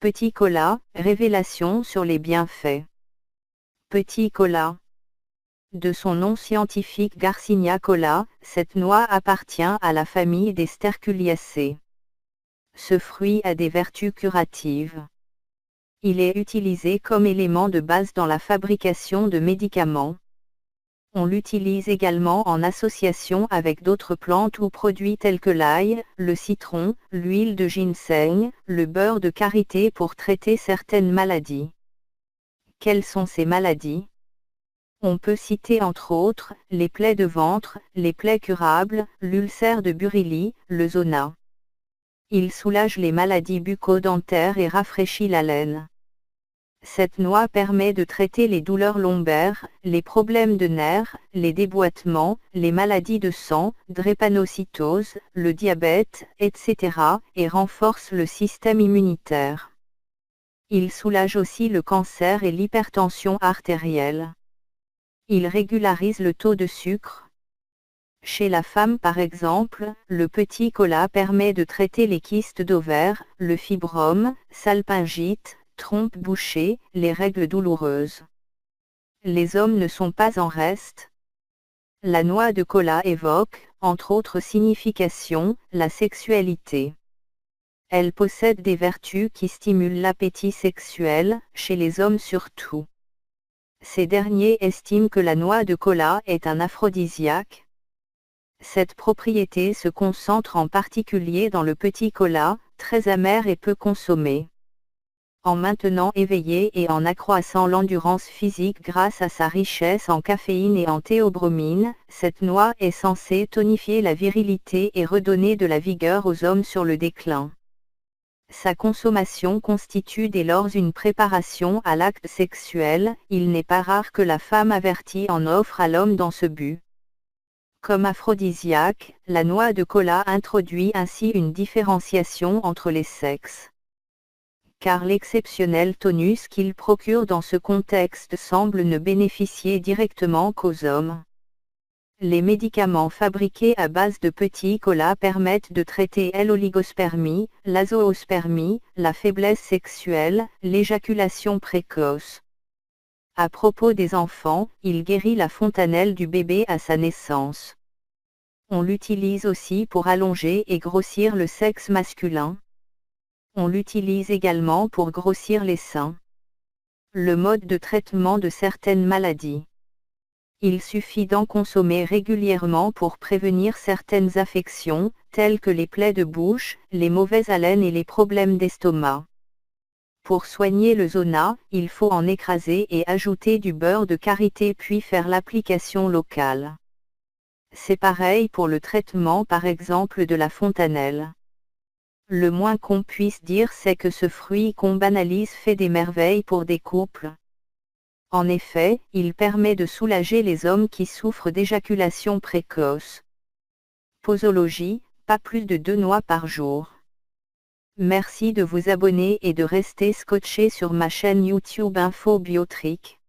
Petit cola, révélation sur les bienfaits. Petit cola. De son nom scientifique Garcinia cola, cette noix appartient à la famille des Sterculiaceae. Ce fruit a des vertus curatives. Il est utilisé comme élément de base dans la fabrication de médicaments. On l'utilise également en association avec d'autres plantes ou produits tels que l'ail, le citron, l'huile de ginseng, le beurre de karité pour traiter certaines maladies. Quelles sont ces maladies ? On peut citer entre autres, les plaies de ventre, les plaies curables, l'ulcère de Burili, le zona. Il soulage les maladies bucco-dentaires et rafraîchit la laine. Cette noix permet de traiter les douleurs lombaires, les problèmes de nerfs, les déboîtements, les maladies de sang, drépanocytose, le diabète, etc., et renforce le système immunitaire. Il soulage aussi le cancer et l'hypertension artérielle. Il régularise le taux de sucre. Chez la femme par exemple, le petit cola permet de traiter les kystes d'ovaires, le fibrome, salpingite, trompe bouchée, les règles douloureuses. Les hommes ne sont pas en reste. La noix de cola évoque, entre autres significations, la sexualité. Elle possède des vertus qui stimulent l'appétit sexuel, chez les hommes surtout. Ces derniers estiment que la noix de cola est un aphrodisiaque. Cette propriété se concentre en particulier dans le petit cola, très amer et peu consommé. En maintenant éveillé et en accroissant l'endurance physique grâce à sa richesse en caféine et en théobromine, cette noix est censée tonifier la virilité et redonner de la vigueur aux hommes sur le déclin. Sa consommation constitue dès lors une préparation à l'acte sexuel, il n'est pas rare que la femme avertie en offre à l'homme dans ce but. Comme aphrodisiaque, la noix de cola introduit ainsi une différenciation entre les sexes. Car l'exceptionnel tonus qu'il procure dans ce contexte semble ne bénéficier directement qu'aux hommes. Les médicaments fabriqués à base de petits cola permettent de traiter l'oligospermie, la zoospermie, la faiblesse sexuelle, l'éjaculation précoce. À propos des enfants, il guérit la fontanelle du bébé à sa naissance. On l'utilise aussi pour allonger et grossir le sexe masculin. On l'utilise également pour grossir les seins. Le mode de traitement de certaines maladies. Il suffit d'en consommer régulièrement pour prévenir certaines affections, telles que les plaies de bouche, les mauvaises haleines et les problèmes d'estomac. Pour soigner le zona, il faut en écraser et ajouter du beurre de karité puis faire l'application locale. C'est pareil pour le traitement par exemple de la fontanelle. Le moins qu'on puisse dire c'est que ce fruit qu'on banalise fait des merveilles pour des couples. En effet, il permet de soulager les hommes qui souffrent d'éjaculation précoce. Posologie, pas plus de 2 noix par jour. Merci de vous abonner et de rester scotché sur ma chaîne YouTube Info Biotrick.